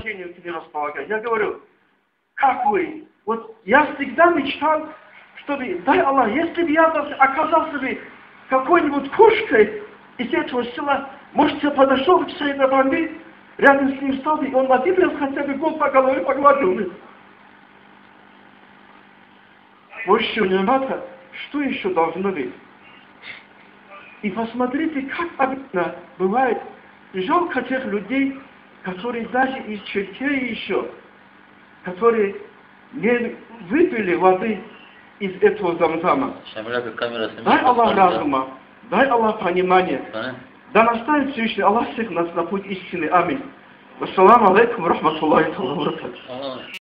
к тебе располагать. Я говорю, как вы? Вот я всегда мечтал, чтобы, дай Аллах, если бы я оказался бы какой-нибудь кошкой из этого села, может, я подошел к Сейда Бамби, рядом с ним стал, и он надыбрил хотя бы год по голове погладил. Больше внимания, что еще должно быть? И посмотрите, как обидно бывает. Жалко тех людей, которые даже из чертей еще, которые не выпили воды из этого замзама. Дай Аллах разума, дай Аллах понимания. Да наставит Всевышний Аллах всех нас на путь истины. Аминь. Ассаламу алейкум, рахматуллахи ва баракатуху.